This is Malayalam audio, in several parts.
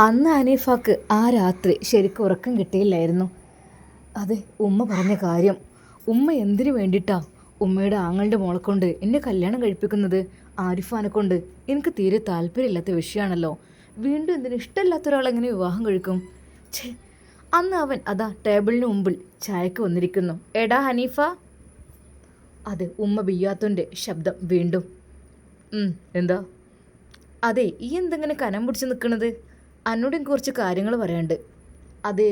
അന്ന് ഹനീഫാക്ക് ആ രാത്രി ശരിക്കും ഉറക്കം കിട്ടിയില്ലായിരുന്നു. അതെ, ഉമ്മ പറഞ്ഞ കാര്യം. ഉമ്മ എന്തിനു വേണ്ടിയിട്ടാ ഉമ്മയുടെ ആങ്ങളുടെ മോളെ കൊണ്ട് എന്നെ കല്യാണം കഴിപ്പിക്കുന്നത്? ആരിഫാനെ കൊണ്ട് എനിക്ക് തീരെ താല്പര്യമില്ലാത്ത വിഷയമാണല്ലോ. വീണ്ടും എന്തിനു ഇഷ്ടമില്ലാത്ത ഒരാളെങ്ങനെ വിവാഹം കഴിക്കും? ഛേ, അന്ന് അവൻ അതാ ടേബിളിന് മുമ്പിൽ ചായക്ക് വന്നിരിക്കുന്നു. എടാ ഹനീഫ. അതെ, ഉമ്മ ബിയ്യാത്തോൻ്റെ ശബ്ദം വീണ്ടും. എന്താ? അതെ, ഈ എന്തെങ്ങനെ കനം പിടിച്ച് നിൽക്കണത്? എന്നോട് എനിക്ക് കുറച്ച് കാര്യങ്ങൾ പറയാനുണ്ട്. അത്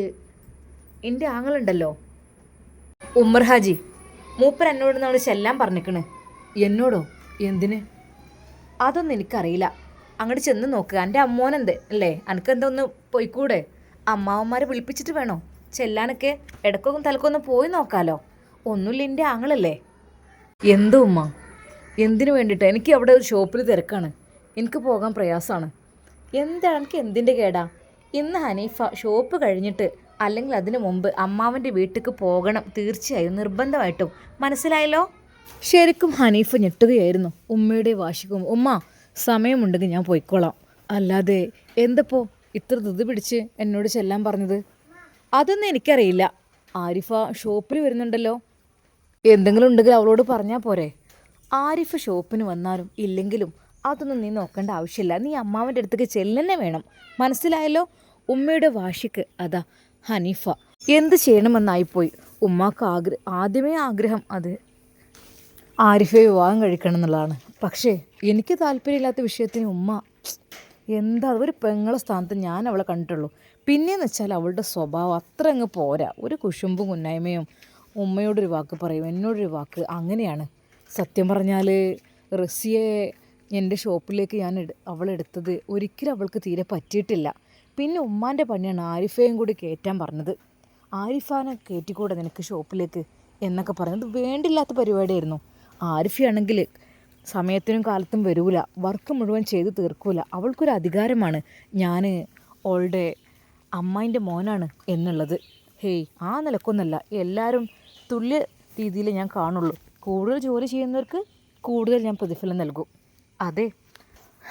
എൻ്റെ ആങ്ങളുണ്ടല്ലോ, ഉമ്മർ ഹാജി. മൂപ്പർ എന്നോട് നമ്മൾ ചെല്ലാൻ പറഞ്ഞിക്കണ്. എന്നോടോ? എന്തിന്? അതൊന്നും എനിക്കറിയില്ല. അങ്ങോട്ട് ചെന്ന് നോക്കുക. എൻ്റെ അമ്മോനെന്ത് അല്ലേ, എനിക്കെന്താ ഒന്ന് പോയിക്കൂടെ? അമ്മാവന്മാരെ വിളിപ്പിച്ചിട്ട് വേണോ ചെല്ലാനൊക്കെ? ഇടക്കൊന്നും തലക്കൊന്നും പോയി നോക്കാലോ. ഒന്നുമില്ല, എൻ്റെ ആങ്ങളല്ലേ. എന്തോ ഉമ്മ? എന്തിനു വേണ്ടിയിട്ടാണ്? എനിക്ക് അവിടെ ഒരു ഷോപ്പിൽ തിരക്കാണ്, എനിക്ക് പോകാൻ പ്രയാസമാണ്. എന്താണ് എനിക്ക് എന്തിൻ്റെ കേടാ? ഇന്ന് ഹനീഫ ഷോപ്പ് കഴിഞ്ഞിട്ട് അല്ലെങ്കിൽ അതിനു മുമ്പ് അമ്മാവൻ്റെ വീട്ടിലേക്ക് പോകണം, തീർച്ചയായും നിർബന്ധമായിട്ടും. മനസ്സിലായല്ലോ? ശരിക്കും ഹനീഫ ഞെട്ടുകയായിരുന്നു ഉമ്മയുടെ വാശിക്കും. ഉമ്മ, സമയമുണ്ടെങ്കിൽ ഞാൻ പോയിക്കോളാം. അല്ലാതെ എന്തപ്പോ ഇത്ര ധൃതി പിടിച്ച് എന്നോട് ചെല്ലാൻ പറഞ്ഞത്? അതൊന്നും എനിക്കറിയില്ല. ആരിഫ ഷോപ്പിൽ വരുന്നുണ്ടല്ലോ, എന്തെങ്കിലും ഉണ്ടെങ്കിൽ അവളോട് പറഞ്ഞാൽ പോരെ? ആരിഫ ഷോപ്പിന് വന്നാലും ഇല്ലെങ്കിലും അതൊന്നും നീ നോക്കേണ്ട ആവശ്യമില്ല. നീ അമ്മാവൻ്റെ അടുത്തേക്ക് ചെല്ലുന്നെ വേണം. മനസ്സിലായല്ലോ? ഉമ്മയുടെ വാശിക്ക് അതാ ഹനീഫ എന്ത് ചെയ്യണമെന്നായിപ്പോയി. ഉമ്മാക്ക് ആദ്യമേ ആഗ്രഹം അത് ആരിഫയെ വിവാഹം കഴിക്കണം എന്നുള്ളതാണ്. പക്ഷേ എനിക്ക് താല്പര്യമില്ലാത്ത വിഷയത്തിന് ഉമ്മ എന്താ? ഒരു പെങ്ങളെ സ്ഥാനത്ത് ഞാൻ അവളെ കണ്ടിട്ടുള്ളൂ. പിന്നെയെന്ന് വെച്ചാൽ അവളുടെ സ്വഭാവം അത്ര അങ്ങ് പോരാ. ഒരു കുശുമ്പും കുന്നായ്മയും. ഉമ്മയോടൊരു വാക്ക് പറയും, എന്നോടൊരു വാക്ക്, അങ്ങനെയാണ്. സത്യം പറഞ്ഞാൽ റസിയെ എൻ്റെ ഷോപ്പിലേക്ക് ഞാൻ അവളെടുത്തത് ഒരിക്കലും അവൾക്ക് തീരെ പറ്റിയിട്ടില്ല. പിന്നെ ഉമ്മാൻ്റെ പണിയാണ് ആരിഫയും കൂടി കയറ്റാൻ പറഞ്ഞത്. ആരിഫാനെ കയറ്റിക്കൂടെ നിനക്ക് ഷോപ്പിലേക്ക് എന്നൊക്കെ പറഞ്ഞത് വേണ്ടില്ലാത്ത പരിപാടിയായിരുന്നു. ആരിഫയാണെങ്കിൽ സമയത്തിനും കാലത്തും വരൂല, വർക്ക് മുഴുവൻ ചെയ്ത് തീർക്കൂല. അവൾക്കൊരു അധികാരമാണ് ഞാൻ അവളുടെ അമ്മായിൻ്റെ മോനാണ് എന്നുള്ളത്. ഹേയ്, ആ നിലക്കൊന്നല്ല. എല്ലാവരും തുല്യ രീതിയിൽ ഞാൻ കാണുള്ളൂ. കൂടുതൽ ജോലി ചെയ്യുന്നവർക്ക് കൂടുതൽ ഞാൻ പ്രതിഫലം നൽകും. അതെ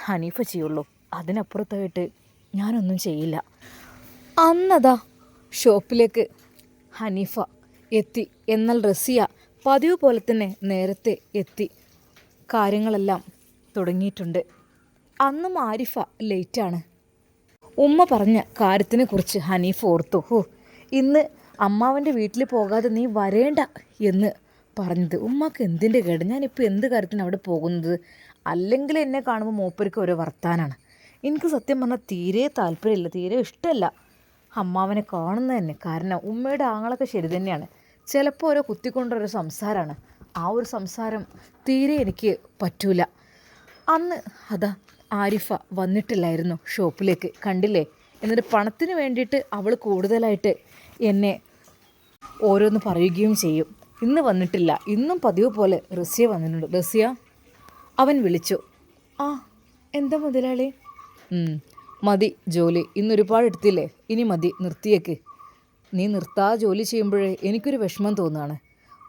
ഹനീഫ ചെയ്യുള്ളൂ, അതിനപ്പുറത്തായിട്ട് ഞാനൊന്നും ചെയ്യില്ല. അന്നതാ ഷോപ്പിലേക്ക് ഹനീഫ എത്തി. എന്നാൽ റസിയ പതിവ് പോലെ തന്നെ നേരത്തെ എത്തി. കാര്യങ്ങളെല്ലാം തുടങ്ങിയിട്ടുണ്ട്. അന്നും ആരിഫ ലേറ്റാണ്. ഉമ്മ പറഞ്ഞ കാര്യത്തിനെക്കുറിച്ച് ഹനീഫ ഓർത്തു. ഇന്ന് അമ്മാവൻ്റെ വീട്ടിൽ പോകാതെ നീ വരേണ്ട എന്ന് പറഞ്ഞത് ഉമ്മാക്ക് എന്തിൻ്റെ കേട്? ഞാനിപ്പോൾ എന്ത് കാര്യത്തിന് അവിടെ പോകുന്നത്? അല്ലെങ്കിൽ എന്നെ കാണുമ്പോൾ മൂപ്പർക്ക് ഓരോ വർത്താനാണ്. എനിക്ക് സത്യം പറഞ്ഞാൽ തീരെ താല്പര്യമില്ല, തീരെ ഇഷ്ടമല്ല അമ്മാവനെ കാണുന്നത് തന്നെ. കാരണം ഉമ്മയുടെ ആങ്ങളൊക്കെ ശരി തന്നെയാണ്, ചിലപ്പോൾ ഓരോ കുത്തിക്കൊണ്ടൊരു സംസാരമാണ്. ആ ഒരു സംസാരം തീരെ എനിക്ക് പറ്റൂല. അന്ന് അതാ ആരിഫ വന്നിട്ടില്ലായിരുന്നു ഷോപ്പിലേക്ക്, കണ്ടില്ലേ? എന്നിട്ട് പണത്തിന് വേണ്ടിയിട്ട് അവൾ കൂടുതലായിട്ട് എന്നെ ഓരോന്ന് പറയുകയും ചെയ്യും. ഇന്ന് വന്നിട്ടില്ല. ഇന്നും പതിവ് പോലെ റസിയ വന്നിട്ടുണ്ട്. റസിയ, അവൻ വിളിച്ചു. ആ, എന്താ മുതലാളി? മതി ജോലി, ഇന്നൊരുപാട് എടുത്തില്ലേ, ഇനി മതി, നിർത്തിയേക്ക്. നീ നിർത്താതെ ജോലി ചെയ്യുമ്പോഴേ എനിക്കൊരു വിഷമം തോന്നുകയാണ്.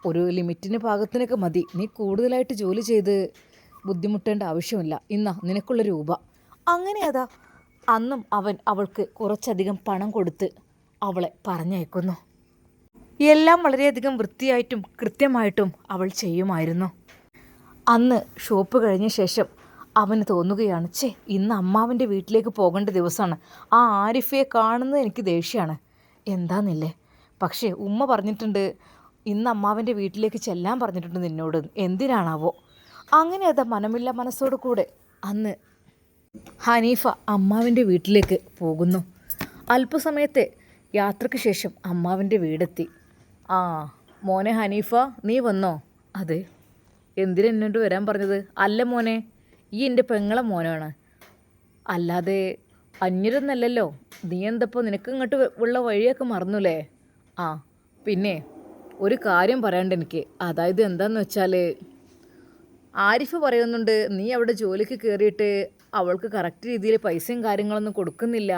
ഒരു ലിമിറ്റിന് പാകത്തിനൊക്കെ മതി. നീ കൂടുതലായിട്ട് ജോലി ചെയ്ത് ബുദ്ധിമുട്ടേണ്ട ആവശ്യമില്ല. ഇന്നാ നിനക്കുള്ള രൂപ. അങ്ങനെ അതാ അന്നും അവൻ അവൾക്ക് കുറച്ചധികം പണം കൊടുത്ത് അവളെ പറഞ്ഞയക്കുന്നു. എല്ലാം വളരെയധികം വൃത്തിയായിട്ടും കൃത്യമായിട്ടും അവൾ ചെയ്യുമായിരുന്നു. അന്ന് ഷോപ്പ് കഴിഞ്ഞ ശേഷം അവന് തോന്നുകയാണ്, ഇന്ന് അമ്മാവൻ്റെ വീട്ടിലേക്ക് പോകേണ്ട ദിവസമാണ്. ആ ആരിഫയെ കാണുന്നത് എനിക്ക് ദേഷ്യമാണ്. എന്താന്നില്ലേ? പക്ഷേ ഉമ്മ പറഞ്ഞിട്ടുണ്ട്, ഇന്ന് അമ്മാവൻ്റെ വീട്ടിലേക്ക് ചെല്ലാൻ പറഞ്ഞിട്ടുണ്ട് നിന്നോട്. എന്തിനാണാവോ? അങ്ങനെ അതാ മനമില്ല മനസ്സോടു കൂടെ അന്ന് ഹനീഫ അമ്മാവിൻ്റെ വീട്ടിലേക്ക് പോകുന്നു. അല്പസമയത്തെ യാത്രയ്ക്ക് ശേഷം അമ്മാവിൻ്റെ വീടെത്തി. ആ മോനെ ഹനീഫ, നീ വന്നോ? അതെ. എന്തിനാ എന്നോട് വരാൻ പറഞ്ഞത്? അല്ല മോനെ, ഈ എൻ്റെ പെങ്ങളെ മോനാണ്, അല്ലാതെ അന്യരൊന്നല്ലല്ലോ. നീ എന്തപ്പോൾ, നിനക്ക് ഇങ്ങോട്ട് ഉള്ള വഴിയൊക്കെ മറന്നുല്ലേ? ആ പിന്നെ ഒരു കാര്യം പറയാണ്ട് എനിക്ക്. അതായത് എന്താണെന്ന് വെച്ചാൽ, ആരിഫ് പറയുന്നുണ്ട് നീ അവിടെ ജോലിക്ക് കയറിയിട്ട് അവൾക്ക് കറക്റ്റ് രീതിയിൽ പൈസയും കാര്യങ്ങളൊന്നും കൊടുക്കുന്നില്ല,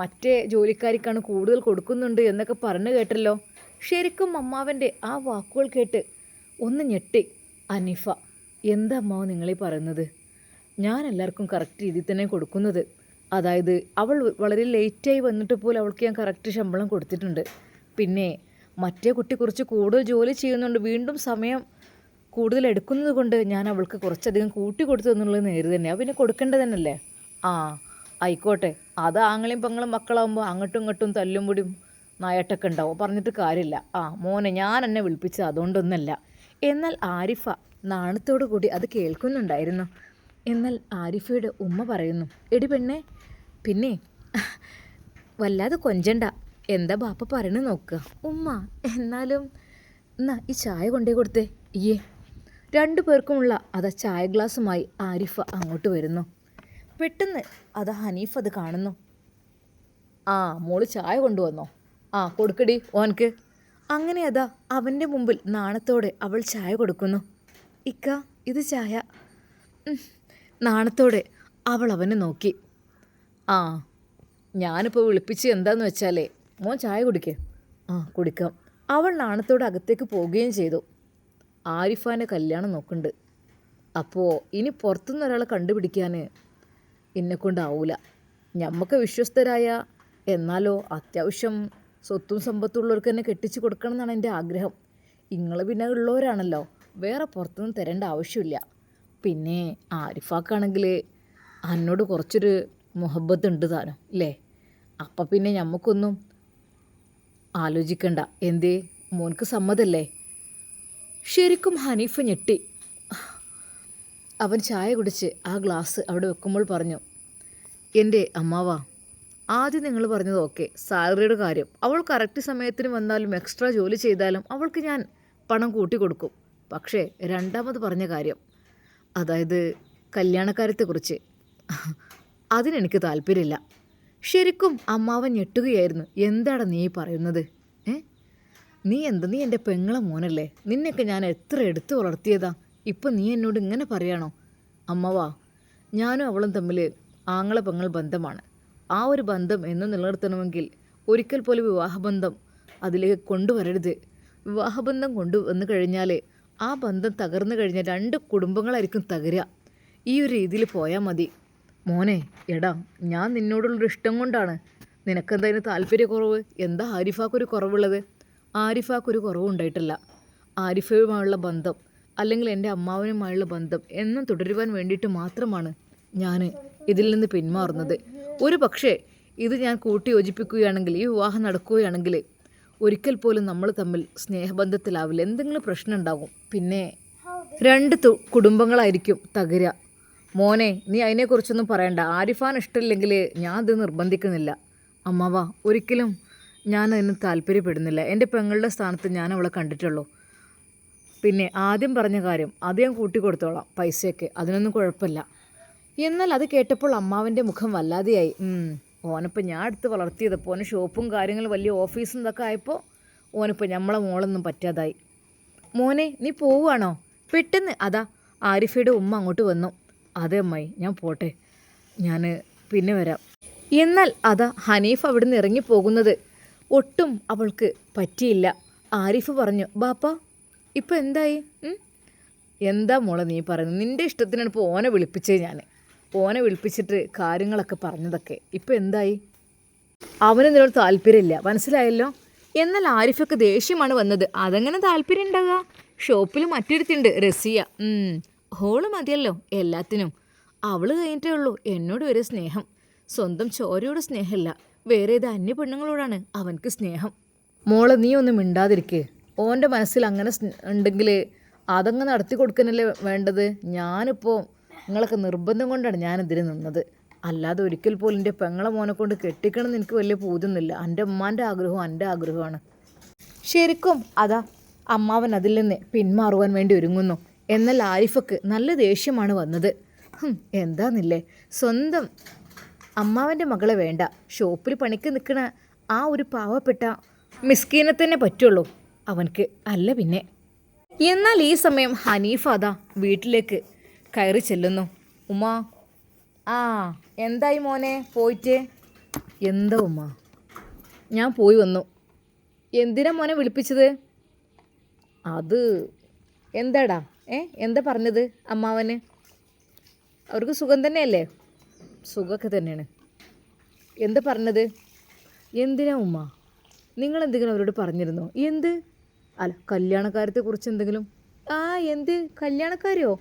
മറ്റേ ജോലിക്കാരിക്കാണ് കൂടുതൽ കൊടുക്കുന്നുണ്ട് എന്നൊക്കെ പറഞ്ഞു കേട്ടല്ലോ. ശരിക്കും അമ്മാവൻ്റെ ആ വാക്കുകൾ കേട്ട് ഒന്ന് ഞെട്ടി ഹനീഫ. എന്താ അമ്മാവ് നിങ്ങളീ പറയുന്നത്? ഞാൻ എല്ലാവർക്കും കറക്റ്റ് രീതിയിൽ തന്നെ കൊടുക്കുന്നത്. അതായത് അവൾ വളരെ ലേറ്റായി വന്നിട്ട് പോലും അവൾക്ക് ഞാൻ കറക്റ്റ് ശമ്പളം കൊടുത്തിട്ടുണ്ട്. പിന്നെ മറ്റേ കുട്ടി കുറച്ച് കൂടുതൽ ജോലി ചെയ്യുന്നുണ്ട്, വീണ്ടും സമയം കൂടുതൽ എടുക്കുന്നത് കൊണ്ട് ഞാൻ അവൾക്ക് കുറച്ചധികം കൂട്ടി കൊടുത്തു എന്നുള്ളത് നേര് തന്നെയാണ്. പിന്നെ കൊടുക്കേണ്ടത് തന്നെയല്ലേ. ആ ആയിക്കോട്ടെ, അത് ആങ്ങളെയും പെങ്ങളും മക്കളാകുമ്പോൾ അങ്ങോട്ടും ഇങ്ങോട്ടും തല്ലും പൊടിയും നായട്ടൊക്കെ ഉണ്ടാവും, പറഞ്ഞിട്ട് കാര്യമില്ല. മോനെ ഞാൻ എന്നെ വിളിപ്പിച്ചത് അതുകൊണ്ടൊന്നല്ല. എന്നാൽ ആരിഫ നാണത്തോടു കൂടി അത് കേൾക്കുന്നുണ്ടായിരുന്നു. എന്നാൽ ആരിഫയുടെ ഉമ്മ പറയുന്നു, എടി പെണ്ണെ, പിന്നെ വല്ലാതെ കൊഞ്ചണ്ട, എന്താ ബാപ്പ പറയണ നോക്കുക. ഉമ്മ എന്നാലും എന്നാ ഈ ചായ കൊണ്ടേ കൊടുത്തേ. ഇയ്യേ. 2 പേർക്കുമുള്ള അതാ ചായ ഗ്ലാസുമായി ആരിഫ അങ്ങോട്ട് വരുന്നു. പെട്ടെന്ന് അതാ ഹനീഫ് അത് കാണുന്നു. മോള് ചായ കൊണ്ടുവന്നോ? കൊടുക്കടി ഓൻക്ക്. അങ്ങനെ അതാ അവൻ്റെ മുമ്പിൽ നാണത്തോടെ അവൾ ചായ കൊടുക്കുന്നു. ഇക്ക ഇത് ചായ. നാണത്തോടെ അവൾ അവനെ നോക്കി. ഞാനിപ്പോൾ വിളിപ്പിച്ച് എന്താന്ന് വെച്ചാലേ, മോൻ ചായ കുടിക്കേ. കുടിക്കാം. അവൾ നാണത്തോടെ അകത്തേക്ക് പോവുകയും ചെയ്തു. ആരിഫാൻ്റെ കല്യാണം നോക്കുന്നുണ്ട്. അപ്പോൾ ഇനി പുറത്തുനിന്ന് ഒരാളെ കണ്ടുപിടിക്കാൻ എന്നെക്കൊണ്ടാവൂല. ഞമ്മക്ക് വിശ്വസ്തരായ എന്നാലോ അത്യാവശ്യം സ്വത്തും സമ്പത്തുള്ളവർക്ക് തന്നെ കെട്ടിച്ച് കൊടുക്കണം എന്നാണ് എൻ്റെ ആഗ്രഹം. നിങ്ങൾ പിന്നെ ഉള്ളവരാണല്ലോ, വേറെ പുറത്തുനിന്ന് തരേണ്ട ആവശ്യമില്ല. പിന്നെ ആരിഫാക്കാണെങ്കിൽ എന്നോട് കുറച്ചൊരു മുഹബത്ത് ഉണ്ട് താനും അല്ലേ. അപ്പം പിന്നെ ഞമ്മക്കൊന്നും ആലോചിക്കണ്ട. എന്തേ, മോൻക്ക് സമ്മതല്ലേ? ശരിക്കും ഹനീഫ് ഞെട്ടി. അവൻ ചായ കുടിച്ച് ആ ഗ്ലാസ് അവിടെ വെക്കുമ്പോൾ പറഞ്ഞു, എൻ്റെ അമ്മാവ, ആദ്യം നിങ്ങൾ പറഞ്ഞത് ഓക്കെ, സാലറിയുടെ കാര്യം. അവൾ കറക്റ്റ് സമയത്തിന് വന്നാലും എക്സ്ട്രാ ജോലി ചെയ്താലും അവൾക്ക് ഞാൻ പണം കൂട്ടി കൊടുക്കും. പക്ഷേ രണ്ടാമത് പറഞ്ഞ കാര്യം, അതായത് കല്യാണക്കാര്യത്തെക്കുറിച്ച്, അതിനെനിക്ക് താല്പര്യമില്ല. ശരിക്കും അമ്മാവൻ ഞെട്ടുകയായിരുന്നു. എന്താണ് നീ പറയുന്നത്? നീ എൻ്റെ പെങ്ങളെ മോനല്ലേ, നിന്നെയൊക്കെ ഞാൻ എത്ര എടുത്തു വളർത്തിയതാ, ഇപ്പം നീ എന്നോട് ഇങ്ങനെ പറയാണോ? അമ്മവാ, ഞാനും അവളും തമ്മിൽ ആങ്ങളെ പെങ്ങൾ ബന്ധമാണ്. ആ ഒരു ബന്ധം എന്നും നിലനിർത്തണമെങ്കിൽ ഒരിക്കൽ പോലും വിവാഹബന്ധം അതിലേക്ക് കൊണ്ടുവരരുത്. വിവാഹബന്ധം കൊണ്ടുവന്നു കഴിഞ്ഞാൽ ആ ബന്ധം തകർന്നു കഴിഞ്ഞാൽ 2 കുടുംബങ്ങളായിരിക്കും തകരുക. ഈ ഒരു രീതിയിൽ പോയാൽ മതി. മോനെ, എടാ, ഞാൻ നിന്നോടുള്ളൊരു ഇഷ്ടം കൊണ്ടാണ്. നിനക്കെന്തായാലും താല്പര്യക്കുറവ്? എന്താ ആരിഫാക്കൊരു കുറവുള്ളത്? ആരിഫാക്കൊരു കുറവുണ്ടായിട്ടില്ല. ആരിഫയുമായുള്ള ബന്ധം അല്ലെങ്കിൽ എൻ്റെ അമ്മാവനുമായുള്ള ബന്ധം എന്നും തുടരുവാൻ വേണ്ടിയിട്ട് മാത്രമാണ് ഞാൻ ഇതിൽ നിന്ന് പിന്മാറുന്നത്. ഒരു പക്ഷേ ഇത് ഞാൻ കൂട്ടി യോജിപ്പിക്കുകയാണെങ്കിൽ, ഈ വിവാഹം നടക്കുകയാണെങ്കിൽ ഒരിക്കൽ പോലും നമ്മൾ തമ്മിൽ സ്നേഹബന്ധത്തിലാവില്ല, എന്തെങ്കിലും പ്രശ്നം ഉണ്ടാകും. പിന്നെ 2 കുടുംബങ്ങളായിരിക്കും തകരുക. മോനെ, നീ അതിനെക്കുറിച്ചൊന്നും പറയണ്ട. ആരിഫാൻ ഇഷ്ടമില്ലെങ്കിൽ ഞാൻ അത് നിർബന്ധിക്കുന്നില്ല. അമ്മാവ, ഒരിക്കലും ഞാൻ അതിന് താല്പര്യപ്പെടുന്നില്ല. എൻ്റെ പെങ്ങളുടെ സ്ഥാനത്ത് ഞാൻ അവളെ കണ്ടിട്ടുള്ളൂ. പിന്നെ ആദ്യം പറഞ്ഞ കാര്യം അത് ഞാൻ കൂട്ടിക്കൊടുത്തോളാം, പൈസയൊക്കെ, അതിനൊന്നും കുഴപ്പമില്ല. എന്നാൽ അത് കേട്ടപ്പോൾ അമ്മാവൻ്റെ മുഖം വല്ലാതെയായി. ഓനിപ്പോൾ ഞാൻ എടുത്ത് വളർത്തിയതപ്പോൾ ഓന് ഷോപ്പും കാര്യങ്ങളും വലിയ ഓഫീസും ഇതൊക്കെ ആയപ്പോൾ ഓനിപ്പോൾ നമ്മളെ മോളൊന്നും പറ്റാതായി. മോനെ, നീ പോവുകയാണോ? പെട്ടെന്ന് അതാ ആരിഫയുടെ ഉമ്മ അങ്ങോട്ട് വന്നു. അതെ അമ്മായി, ഞാൻ പോട്ടെ, ഞാൻ പിന്നെ വരാം. എന്നാൽ അതാ ഹനീഫ് അവിടെ നിന്ന് ഇറങ്ങിപ്പോകുന്നത് ഒട്ടും അവൾക്ക് പറ്റിയില്ല. ആരിഫ് പറഞ്ഞു, ബാപ്പ ഇപ്പം എന്തായി? എന്താ മോളെ നീ പറയുന്നത്? നിൻ്റെ ഇഷ്ടത്തിനാണ് ഇപ്പോൾ ഓനെ വിളിപ്പിച്ചത്. ഞാൻ ഓനെ വിളിപ്പിച്ചിട്ട് കാര്യങ്ങളൊക്കെ പറഞ്ഞതൊക്കെ ഇപ്പം എന്തായി? അവന് നിന്നോട് താല്പര്യമില്ല, മനസ്സിലായല്ലോ. എന്നാൽ ആരിഫൊക്കെ ദേഷ്യമാണ് വന്നത്. അതെങ്ങനെ താല്പര്യം ഉണ്ടാകുക? ഷോപ്പിൽ മറ്റൊരുത്തുണ്ട്, റസിയ. ഹോള് മതിയല്ലോ എല്ലാത്തിനും. അവൾ കഴിഞ്ഞിട്ടേ ഉള്ളൂ എന്നോട് വരെ സ്നേഹം. സ്വന്തം ചോരയോട് സ്നേഹമില്ല, വേറെ ഏത് അന്യ പെണ്ണുങ്ങളോടാണ് അവൻക്ക് സ്നേഹം. മോളെ, നീ ഒന്നും മിണ്ടാതിരിക്കേ. ഓൻ്റെ മനസ്സിൽ അങ്ങനെ ഉണ്ടെങ്കിൽ അതങ്ങ് നടത്തി കൊടുക്കാനല്ലേ വേണ്ടത്. ഞാനിപ്പോൾ നിങ്ങളൊക്കെ നിർബന്ധം കൊണ്ടാണ് ഞാനെതിരെ നിന്നത്. അല്ലാതെ ഒരിക്കൽ പോലും എൻ്റെ പെങ്ങളെ മോനെ കൊണ്ട് കെട്ടിക്കണം എന്ന് എനിക്ക് വലിയ പൂതൊന്നുമില്ല. എൻ്റെ ഉമ്മാൻ്റെ ആഗ്രഹവും എൻ്റെ ആഗ്രഹമാണ്. ശരിക്കും അതാ അമ്മാവൻ അതിൽ നിന്ന് പിന്മാറുവാൻ വേണ്ടി ഒരുങ്ങുന്നു. എന്നാൽ ആരിഫക്ക് നല്ല ദേഷ്യമാണ് വന്നത്. എന്താന്നില്ലേ, സ്വന്തം അമ്മാവൻ്റെ മകളെ വേണ്ട, ഷോപ്പിൽ പണിക്ക് നിൽക്കണ ആ ഒരു പാവപ്പെട്ട മിസ്കീനെ തന്നെ പറ്റുള്ളൂ അവൻക്ക്, അല്ല പിന്നെ. എന്നാൽ ഈ സമയം ഹനീഫ അതാ വീട്ടിലേക്ക് കയറി ചെല്ലുന്നു. ഉമ്മ, എന്തായി മോനെ പോയിട്ട്? എന്താ ഉമ്മ, ഞാൻ പോയി വന്നു. എന്തിനാ മോനെ വിളിപ്പിച്ചത്? അത് എന്താടാ, എന്താ പറഞ്ഞത് അമ്മാവന്? അവർക്ക് സുഖം തന്നെയല്ലേ? സുഖമൊക്കെ തന്നെയാണ്. എന്താ പറഞ്ഞത്? എന്തിനാ ഉമ്മ? നിങ്ങൾ എന്തെങ്കിലും അവരോട് പറഞ്ഞിരുന്നോ? എന്ത്? അല്ല, കല്യാണക്കാര്യത്തെക്കുറിച്ച് എന്തെങ്കിലും? ആ, എന്ത് കല്യാണക്കാരോ?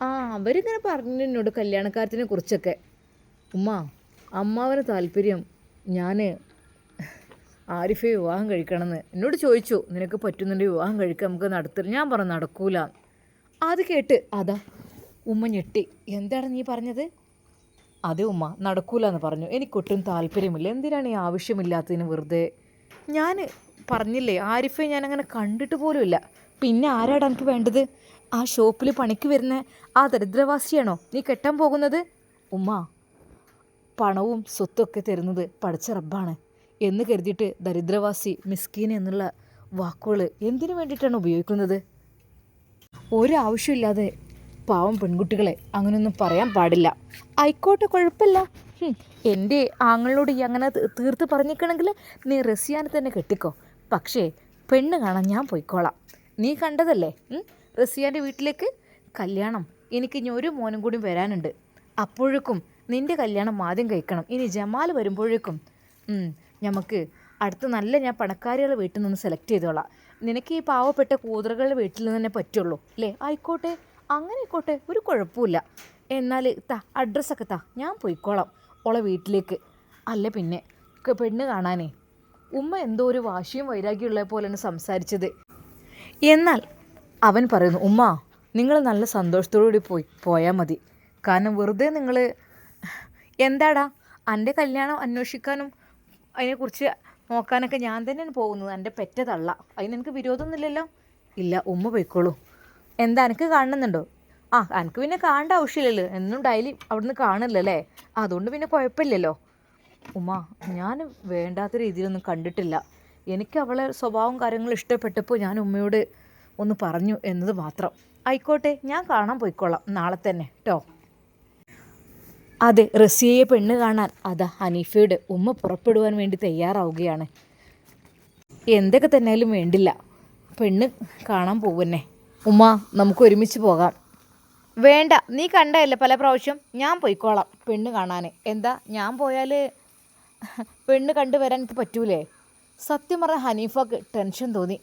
ആ, അവരിങ്ങനെ പറഞ്ഞു എന്നോട് കല്യാണക്കാര്യത്തിനെ കുറിച്ചൊക്കെ. ഉമ്മ, അമ്മാവന് താല്പര്യം ഞാൻ ആരിഫെ വിവാഹം കഴിക്കണമെന്ന് എന്നോട് ചോദിച്ചു. നിനക്ക് പറ്റുന്നുണ്ട് വിവാഹം കഴിക്കാൻ, നമുക്ക് നടത്തില്ല. ഞാൻ പറഞ്ഞു നടക്കൂല. അത് കേട്ട് അതാ ഉമ്മ ഞെട്ടി. എന്താണ് നീ പറഞ്ഞത്? അതെ ഉമ്മ, നടക്കൂല എന്ന് പറഞ്ഞു. എനിക്കൊട്ടും താല്പര്യമില്ല. എന്തിനാണ് ഈ ആവശ്യമില്ലാത്തതിന് വെറുതെ? ഞാൻ പറഞ്ഞില്ലേ, ആരിഫെ ഞാനങ്ങനെ കണ്ടിട്ട് പോലുമില്ല. പിന്നെ ആരാടാ എനിക്ക് വേണ്ടത്? ആ ഷോപ്പിൽ പണിക്ക് വരുന്ന ആ ദരിദ്രവാസിയാണോ നീ കെട്ടാൻ പോകുന്നത്? ഉമ്മ, പണവും സ്വത്തൊക്കെ തരുന്നത് പഠിച്ച റബ്ബാണ് എന്ന് കരുതിയിട്ട് ദരിദ്രവാസി, മിസ്കീൻ എന്നുള്ള വാക്കുകൾ എന്തിനു വേണ്ടിയിട്ടാണ് ഉപയോഗിക്കുന്നത്? ഒരാവശ്യമില്ലാതെ പാവം പെൺകുട്ടികളെ അങ്ങനെയൊന്നും പറയാൻ പാടില്ല. ആയിക്കോട്ടെ, കുഴപ്പമില്ല. എൻ്റെ ആങ്ങളോട് ഈ അങ്ങനെ തീർത്ത് പറഞ്ഞിരിക്കണമെങ്കിൽ നീ റസിയാനെ തന്നെ കെട്ടിക്കോ. പക്ഷേ പെണ്ണ് കാണാൻ ഞാൻ പോയിക്കോളാം. നീ കണ്ടതല്ലേ റസിയാൻ്റെ വീട്ടിലേക്ക് കല്യാണം. എനിക്ക് ഇനി ഒരു മോനും കൂടി വരാനുണ്ട്. അപ്പോഴേക്കും നിൻ്റെ കല്യാണം ആദ്യം കഴിക്കണം. ഇനി ജമാൽ വരുമ്പോഴേക്കും നമുക്ക് അടുത്ത് നല്ല ഞാൻ പണക്കാരികളുടെ വീട്ടിൽ നിന്ന് സെലക്ട് ചെയ്തോളാം. നിനക്ക് ഈ പാവപ്പെട്ട കൂതറകളുടെ വീട്ടിൽ നിന്ന് തന്നെ പറ്റുള്ളൂ അല്ലേ? ആയിക്കോട്ടെ, അങ്ങനെ ആയിക്കോട്ടെ, ഒരു കുഴപ്പമില്ല. എന്നാൽ അഡ്രസ്സൊക്കെ ഞാൻ പോയിക്കോളാം ഓളെ വീട്ടിലേക്ക്. അല്ല പിന്നെ പെണ്ണ് കാണാനേ. ഉമ്മ എന്തോ ഒരു വാശിയും വൈരാഗ്യമുള്ള പോലെയാണ് സംസാരിച്ചത്. എന്നാൽ അവൻ പറയുന്നു, ഉമ്മ നിങ്ങൾ നല്ല സന്തോഷത്തോടുകൂടി പോയാൽ മതി. കാരണം വെറുതെ നിങ്ങൾ എന്താടാ എൻ്റെ കല്യാണം അന്വേഷിക്കാനും അതിനെക്കുറിച്ച് നോക്കാനൊക്കെ ഞാൻ തന്നെയാണ് പോകുന്നത്. എൻ്റെ പെറ്റ തള്ള. അതിനെനിക്ക് വിരോധമൊന്നുമില്ലല്ലോ. ഇല്ല, ഉമ്മ പോയിക്കോളൂ. എന്താ എനിക്ക് കാണുന്നുണ്ടോ? ആ, എനിക്ക് പിന്നെ കാണേണ്ട ആവശ്യമില്ലല്ലോ, എന്നും ഡെയിലി അവിടുന്ന് കാണില്ലല്ലേ, അതുകൊണ്ട് പിന്നെ കുഴപ്പമില്ലല്ലോ. ഉമ്മ, ഞാൻ വേണ്ടാത്ത രീതിയിലൊന്നും കണ്ടിട്ടില്ല. എനിക്ക് അവളെ സ്വഭാവം കാര്യങ്ങളും ഇഷ്ടപ്പെട്ടപ്പോൾ ഞാൻ ഉമ്മയോട് ഒന്ന് പറഞ്ഞു എന്നത് മാത്രം. ആയിക്കോട്ടെ, ഞാൻ കാണാൻ പോയിക്കോളാം നാളെ തന്നെ കേട്ടോ. അതെ, റസിയയെ പെണ്ണ് കാണാൻ അതാ ഹനീഫയുടെ ഉമ്മ പുറപ്പെടുവാൻ വേണ്ടി തയ്യാറാവുകയാണ്. എന്തൊക്കെ തന്നെയാലും വേണ്ടില്ല, പെണ്ണ് കാണാൻ പോകുന്നേ. ഉമ്മ, നമുക്ക് ഒരുമിച്ച് പോകാം. വേണ്ട, നീ കണ്ടതല്ലേ പല പ്രാവശ്യം. ഞാൻ പോയിക്കോളാം പെണ്ണ് കാണാൻ. എന്താ ഞാൻ പോയാൽ പെണ്ണ് കണ്ടുവരാൻ എനിക്ക് പറ്റൂലേ? സത്യം പറഞ്ഞ ഹനീഫക്ക് ടെൻഷൻ തോന്നി.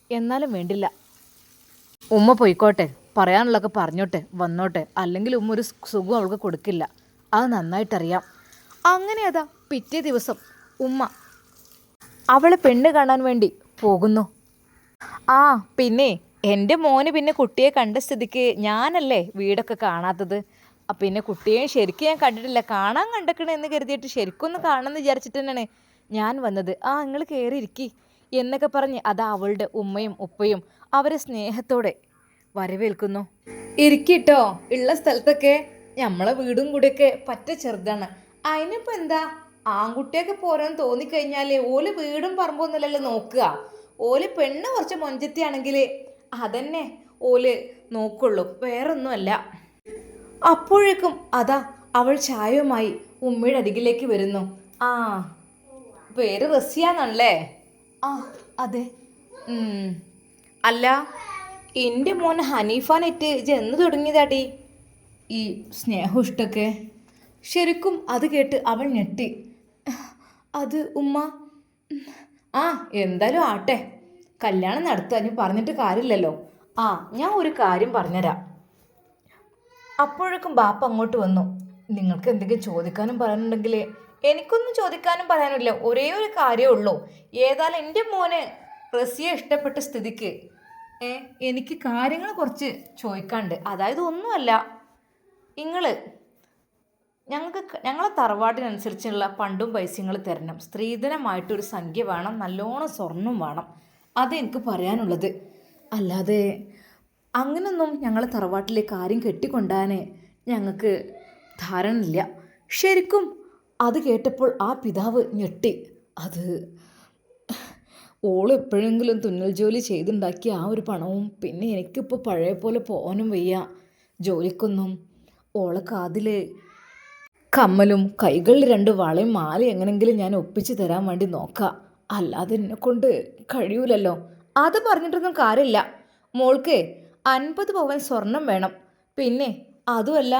എന്നാലും വേണ്ടില്ല, ഉമ്മ പോയിക്കോട്ടെ, പറയാനുള്ളതൊക്കെ പറഞ്ഞോട്ടെ വന്നോട്ടെ. അല്ലെങ്കിൽ ഉമ്മ ഒരു സുഖം അവൾക്ക് കൊടുക്കില്ല, അത് നന്നായിട്ടറിയാം. അങ്ങനെ അതാ പിറ്റേ ദിവസം ഉമ്മ അവളെ പെണ്ണ് കാണാൻ വേണ്ടി പോകുന്നു. ആ, പിന്നെ എൻ്റെ മോന് പിന്നെ കുട്ടിയെ കണ്ട സ്ഥിതിക്ക് ഞാനല്ലേ വീടൊക്കെ കാണാത്തത്. പിന്നെ കുട്ടിയെ ശരിക്കും ഞാൻ കണ്ടിട്ടില്ല. കാണാൻ കണ്ടക്കണേ എന്ന് കരുതിയിട്ട് ശരിക്കൊന്ന് കാണണമെന്ന് വിചാരിച്ചിട്ട് തന്നെയാണ് ഞാൻ വന്നത്. ആ, നിങ്ങൾ കയറിയിരിക്കി എന്നൊക്കെ പറഞ്ഞ് അതാ അവളുടെ ഉമ്മയും ഉപ്പയും അവരെ സ്നേഹത്തോടെ വരവേൽക്കുന്നു. ഇരിക്കിട്ടോ, ഉള്ള സ്ഥലത്തൊക്കെ നമ്മളെ വീടും കൂടെയൊക്കെ പറ്റ ചെറുതാണ്. അതിനിപ്പോൾ എന്താ, ആൺകുട്ടിയൊക്കെ പോരാന്ന് തോന്നിക്കഴിഞ്ഞാൽ ഓല് വീടും പറമ്പൊന്നുമല്ലല്ലോ നോക്കുക. ഓല് പെണ്ണ് കുറച്ച് മൊഞ്ചത്തിയാണെങ്കിൽ അതന്നെ ഓല് നോക്കുള്ളൂ, വേറൊന്നുമല്ല. അപ്പോഴേക്കും അതാ അവൾ ചായയുമായി ഉമ്മയുടെ അരികിലേക്ക് വരുന്നു. ആ, പേര് റസിയാന്നല്ലേ? ആ, അതെ. അല്ല, എൻ്റെ മോൻ ഹനീഫാനായിട്ട് എന്ന് തുടങ്ങിയതാടി ഈ സ്നേഹം ഇഷ്ടമൊക്കെ? ശരിക്കും അത് കേട്ട് അവൾ ഞെട്ടി. അത് ഉമ്മ, ആ എന്തായാലും ആട്ടെ, കല്യാണം നടത്തുക, ഞാൻ പറഞ്ഞിട്ട് കാര്യമില്ലല്ലോ. ആ, ഞാൻ ഒരു കാര്യം പറഞ്ഞുതരാം. അപ്പോഴേക്കും ബാപ്പ അങ്ങോട്ട് വന്നു. നിങ്ങൾക്ക് എന്തെങ്കിലും ചോദിക്കാനും പറയാനുണ്ടെങ്കിൽ? എനിക്കൊന്നും ചോദിക്കാനും പറയാനുമില്ല, ഒരേ ഒരു കാര്യമേ ഉള്ളൂ. ഏതായാലും എൻ്റെ മോന് റസിയെ ഇഷ്ടപ്പെട്ട സ്ഥിതിക്ക് എനിക്ക് കാര്യങ്ങൾ കുറച്ച് ചോദിക്കാണ്ട്. അതായത് ഒന്നുമല്ല, ഞങ്ങളെ തറവാടിനനുസരിച്ചുള്ള പണ്ടും പൈസകൾ തരണം. സ്ത്രീധനമായിട്ടൊരു സംഖ്യ വേണം, നല്ലോണം സ്വർണം വേണം. അതെനിക്ക് പറയാനുള്ളത്. അല്ലാതെ അങ്ങനൊന്നും ഞങ്ങളെ തറവാട്ടിലേക്ക് ആരും കെട്ടിക്കൊണ്ടാൻ ഞങ്ങൾക്ക് ധാരണയില്ല. ശരിക്കും അത് കേട്ടപ്പോൾ ആ പിതാവ് ഞെട്ടി. അത് ഓൾ എപ്പോഴെങ്കിലും തുന്നൽ ജോലി ചെയ്തുണ്ടാക്കിയ ആ ഒരു പണവും, പിന്നെ എനിക്കിപ്പോൾ പഴയ പോലെ പോകാനും വയ്യ ജോലിക്കൊന്നും. ഓളെ കാതിൽ കമ്മലും കൈകളിൽ 2 വളയും മാല എങ്ങനെങ്കിലും ഞാൻ ഒപ്പിച്ച് തരാൻ വേണ്ടി നോക്കാം. അല്ലാതെ എന്നെക്കൊണ്ട് കഴിയൂലല്ലോ. അത് പറഞ്ഞിട്ടൊന്നും കാര്യമില്ല. മോൾക്ക് 50 പവൻ സ്വർണം വേണം. പിന്നെ അതുമല്ല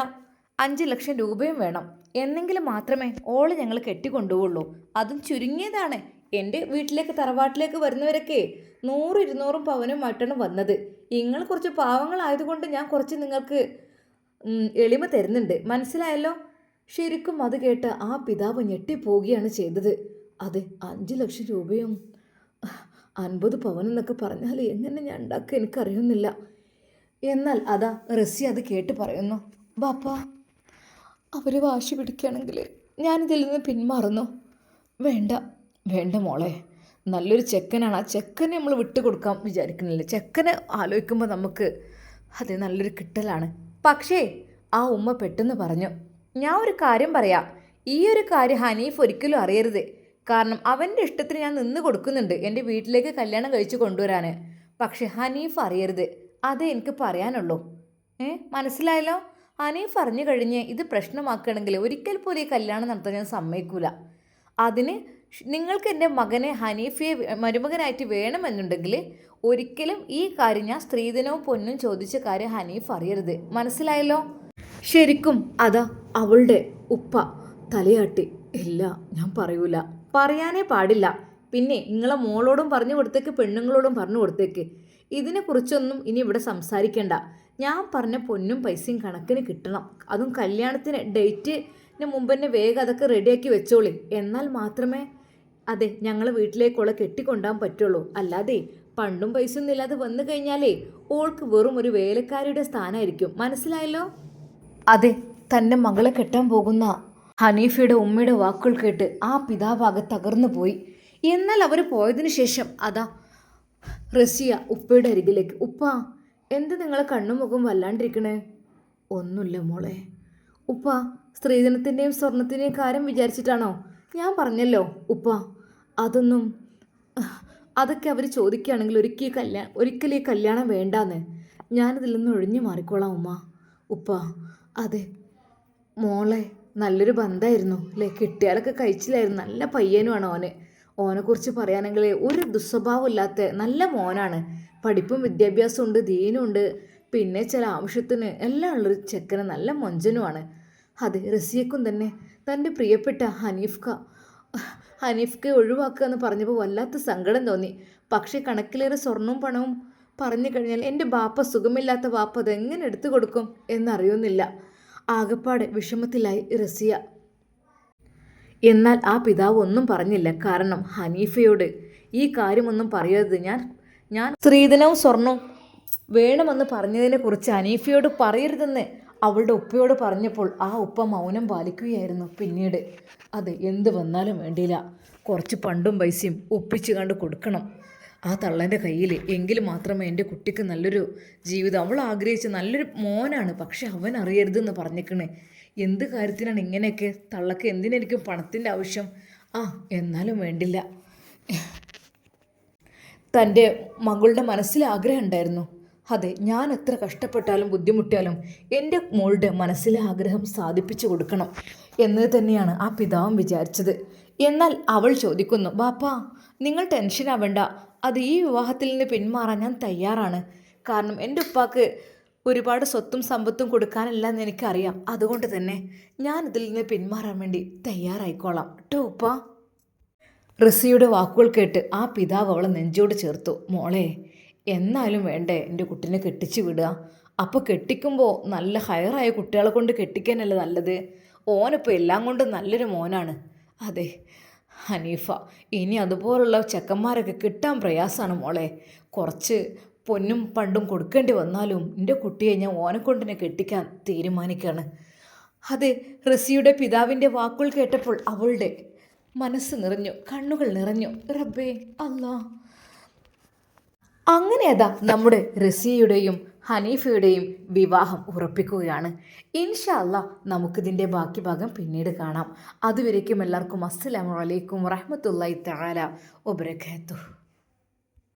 5 ലക്ഷം രൂപയും വേണം. എന്നെങ്കിലും മാത്രമേ ഓള് ഞങ്ങൾ കെട്ടിക്കൊണ്ടുപോവുള്ളൂ. അതും ചുരുങ്ങിയതാണ്. എൻ്റെ വീട്ടിലേക്ക് തറവാട്ടിലേക്ക് വരുന്നവരൊക്കെ 100-200 പവനുമായിട്ടാണ് വന്നത്. നിങ്ങൾ കുറച്ച് പാവങ്ങളായതുകൊണ്ട് ഞാൻ കുറച്ച് നിങ്ങൾക്ക് എളിമ തരുന്നുണ്ട്, മനസ്സിലായല്ലോ. ശരിക്കും അത് കേട്ട് ആ പിതാവ് ഞെട്ടിപ്പോവുകയാണ് ചെയ്തത്. അതെ, 5 ലക്ഷം രൂപയും 50 പവനെന്നൊക്കെ പറഞ്ഞാൽ എങ്ങനെ ഞാൻ ഉണ്ടാക്കുക എനിക്കറിയുന്നില്ല. എന്നാൽ അതാ റസിയ അത് കേട്ട് പറയുന്നു, ബാപ്പാ അവർ വാശി പിടിക്കുകയാണെങ്കിൽ ഞാനിതിൽ നിന്ന് പിന്മാറുന്നു. വേണ്ട വേണ്ട മോളെ, നല്ലൊരു ചെക്കനാണ്. ആ ചെക്കനെ നമ്മൾ വിട്ടുകൊടുക്കാൻ വിചാരിക്കുന്നില്ല. ചെക്കനെ ആലോചിക്കുമ്പോൾ നമുക്ക് അത് നല്ലൊരു കിട്ടലാണ്. പക്ഷേ ആ ഉമ്മ പെട്ടെന്ന് പറഞ്ഞു, ഞാൻ ഒരു കാര്യം പറയാം. ഈ ഒരു കാര്യം ഹനീഫ് ഒരിക്കലും അറിയരുത്. കാരണം അവൻ്റെ ഇഷ്ടത്തിന് ഞാൻ നിന്ന് കൊടുക്കുന്നുണ്ട് എൻ്റെ വീട്ടിലേക്ക് കല്യാണം കഴിച്ച് കൊണ്ടുവരാൻ. പക്ഷെ ഹനീഫ് അറിയരുത്. അതേ എനിക്ക് പറയാനുള്ളൂ. മനസ്സിലായല്ലോ? ഹനീഫ് അറിഞ്ഞു കഴിഞ്ഞ് ഇത് പ്രശ്നമാക്കുകയാണെങ്കിൽ ഒരിക്കൽ പോലും ഈ കല്യാണം നടത്താൻ ഞാൻ സമ്മതിക്കൂല. അതിന് നിങ്ങൾക്ക് എൻ്റെ മകനെ ഹനീഫയെ മരുമകനായിട്ട് വേണമെന്നുണ്ടെങ്കിൽ ഒരിക്കലും ഈ കാര്യം, ഞാൻ സ്ത്രീധനവും പൊന്നും ചോദിച്ച കാര്യം ഹനീഫ് അറിയരുത്. മനസ്സിലായല്ലോ? ശരിക്കും അതാ അവളുടെ ഉപ്പ തലയാട്ടി, ഇല്ല ഞാൻ പറയൂല, പറയാനേ പാടില്ല. പിന്നെ നിങ്ങളെ മോളോടും പറഞ്ഞു കൊടുത്തേക്ക്, പെണ്ണുങ്ങളോടും പറഞ്ഞു കൊടുത്തേക്ക്, ഇതിനെക്കുറിച്ചൊന്നും ഇനി ഇവിടെ സംസാരിക്കേണ്ട. ഞാൻ പറഞ്ഞ പൊന്നും പൈസയും കണക്കിന് കിട്ടണം. അതും കല്യാണത്തിന് ഡേറ്റിന് മുമ്പ് തന്നെ വേഗം അതൊക്കെ റെഡിയാക്കി വെച്ചോളി. എന്നാൽ മാത്രമേ അതെ ഞങ്ങൾ വീട്ടിലേക്കുള്ള കെട്ടിക്കൊണ്ടാൻ പറ്റുള്ളൂ. അല്ലാതെ പണ്ടും പൈസയൊന്നും ഇല്ലാതെ വന്നു കഴിഞ്ഞാലേ ഓൾക്ക് വെറും ഒരു വേലക്കാരിയുടെ സ്ഥാനമായിരിക്കും. മനസ്സിലായല്ലോ? അതെ, തൻ്റെ മകളെ കെട്ടാൻ പോകുന്ന ഹനീഫയുടെ ഉമ്മയുടെ വാക്കുകൾ കേട്ട് ആ പിതാവാകെ തകർന്നു പോയി. എന്നാൽ അവർ പോയതിനു ശേഷം അതാ റസിയ ഉപ്പയുടെ അരികിലേക്ക്, ഉപ്പ എന്ത് നിങ്ങളെ കണ്ണുമുഖം വല്ലാണ്ടിരിക്കണേ? ഒന്നുമില്ല മോളെ. ഉപ്പ സ്ത്രീധനത്തിൻ്റെയും സ്വർണത്തിൻ്റെയും കാര്യം വിചാരിച്ചിട്ടാണോ? ഞാൻ പറഞ്ഞല്ലോ ഉപ്പ, അതൊക്കെ അവർ ചോദിക്കുകയാണെങ്കിൽ ഒരിക്കലും ഈ കല്യാണം വേണ്ടാന്ന്. ഞാനിതിൽ നിന്ന് ഒഴിഞ്ഞു മാറിക്കോളാം ഉമ്മ. ഉപ്പ അതെ മോളെ, നല്ലൊരു ബന്ധമായിരുന്നു അല്ലേ? കിട്ടിയാലൊക്കെ കഴിച്ചില്ലായിരുന്നു. നല്ല പയ്യനുമാണ് ഓനെക്കുറിച്ച് പറയുകയാണെങ്കിൽ ഒരു ദുസ്വഭാവം ഇല്ലാത്ത നല്ല മോനാണ്. പഠിപ്പും വിദ്യാഭ്യാസവും ഉണ്ട്, ദീനുണ്ട്, പിന്നെ ചില ആവശ്യത്തിന് എല്ലാം ഉള്ളൊരു ചെക്കന്, നല്ല മൊഞ്ചനുമാണ്. അതെ, റസിയക്കും തന്നെ തൻ്റെ പ്രിയപ്പെട്ട ഹനീഫ്ക്ക് ഒഴിവാക്കുക എന്ന് പറഞ്ഞപ്പോൾ വല്ലാത്ത സങ്കടം തോന്നി. പക്ഷേ കണക്കിലേറെ സ്വർണവും പണവും പറഞ്ഞു കഴിഞ്ഞാൽ എൻ്റെ ബാപ്പ, സുഖമില്ലാത്ത ബാപ്പ അതെങ്ങനെ എടുത്തു കൊടുക്കും എന്നറിയുന്നില്ല. ആകപ്പാടെ വിഷമത്തിലായി റസിയ. എന്നാൽ ആ പിതാവ് ഒന്നും പറഞ്ഞില്ല. കാരണം ഹനീഫയോട് ഈ കാര്യമൊന്നും പറയരുത്, ഞാൻ സ്ത്രീധനവും സ്വർണവും വേണമെന്ന് പറഞ്ഞതിനെക്കുറിച്ച് ഹനീഫയോട് പറയരുതെന്ന് അവളുടെ ഉപ്പയോട് പറഞ്ഞപ്പോൾ ആ ഉപ്പ മൗനം പാലിക്കുകയായിരുന്നു. പിന്നീട് അത് എന്ത് വന്നാലും വേണ്ടിയില്ല, കുറച്ച് പണ്ടും പൈസയും ഒപ്പിച്ച് കണ്ട് കൊടുക്കണം ആ തള്ളൻ്റെ കയ്യിൽ. എങ്കിൽ മാത്രമേ എൻ്റെ കുട്ടിക്ക് നല്ലൊരു ജീവിതം, അവൾ ആഗ്രഹിച്ച നല്ലൊരു മോനാണ്. പക്ഷെ അവൻ അറിയരുതെന്ന് പറഞ്ഞേക്കണേ. എന്ത് കാര്യത്തിനാണ് ഇങ്ങനെയൊക്കെ? തള്ളക്ക് എന്തിനായിരിക്കും പണത്തിൻ്റെ ആവശ്യം? എന്നാലും വേണ്ടില്ല. തൻ്റെ മകളുടെ മനസ്സിൽ ആഗ്രഹം ഉണ്ടായിരുന്നു. അതെ, ഞാൻ എത്ര കഷ്ടപ്പെട്ടാലും ബുദ്ധിമുട്ടിയാലും എൻ്റെ മോളുടെ മനസ്സിലെ ആഗ്രഹം സാധിപ്പിച്ചു കൊടുക്കണം എന്ന് തന്നെയാണ് ആ പിതാവും വിചാരിച്ചത്. എന്നാൽ അവൾ ചോദിക്കുന്നു, ബാപ്പാ നിങ്ങൾ ടെൻഷൻ ആവേണ്ട, അത് ഈ വിവാഹത്തിൽ നിന്ന് പിന്മാറാൻ ഞാൻ തയ്യാറാണ്. കാരണം എൻ്റെ ഉപ്പാക്ക് ഒരുപാട് സ്വത്തും സമ്പത്തും കൊടുക്കാനില്ലെന്ന് എനിക്കറിയാം. അതുകൊണ്ട് തന്നെ ഞാൻ ഇതിൽ നിന്ന് പിന്മാറാൻ വേണ്ടി തയ്യാറായിക്കോളാം കേട്ടോ ഉപ്പ. റസിയുടെ വാക്കുകൾ കേട്ട് ആ പിതാവ് അവളെ നെഞ്ചോട് ചേർത്തു. മോളെ, എന്നാലും വേണ്ടേ എൻ്റെ കുട്ടീനെ കെട്ടിച്ച് വിടുക? അപ്പോൾ കെട്ടിക്കുമ്പോൾ നല്ല ഹയറായ കുട്ടികളെ കൊണ്ട് കെട്ടിക്കാനല്ലേ നല്ലത്? ഓനിപ്പോൾ എല്ലാം കൊണ്ടും നല്ലൊരു മോനാണ്. അതെ ഹനീഫ, ഇനി അതുപോലുള്ള ചെക്കന്മാരൊക്കെ കിട്ടാൻ പ്രയാസമാണ് മോളെ. കുറച്ച് പൊന്നും പണ്ടും കൊടുക്കേണ്ടി വന്നാലും എൻ്റെ കുട്ടിയെ ഞാൻ ഓനെക്കൊണ്ട് തന്നെ കെട്ടിക്കാൻ തീരുമാനിക്കുകയാണ്. അതെ, റസിയുടെ പിതാവിൻ്റെ വാക്കുകൾ കേട്ടപ്പോൾ അവളുടെ മനസ്സ് നിറഞ്ഞു, കണ്ണുകൾ നിറഞ്ഞു. റബ്ബേ അല്ലാ. അങ്ങനെ അതാ നമ്മുടെ റസിയയുടെയും ഹനീഫയുടെയും വിവാഹം ഉറപ്പിക്കുകയാണ്. ഇൻഷാ അല്ലാ നമുക്കിതിൻ്റെ ബാക്കി ഭാഗം പിന്നീട് കാണാം. അതുവരേക്കും എല്ലാവർക്കും അസ്സലാമു അലൈക്കും വറഹ്മത്തുള്ളാഹി തആല വബറകാതുഹു.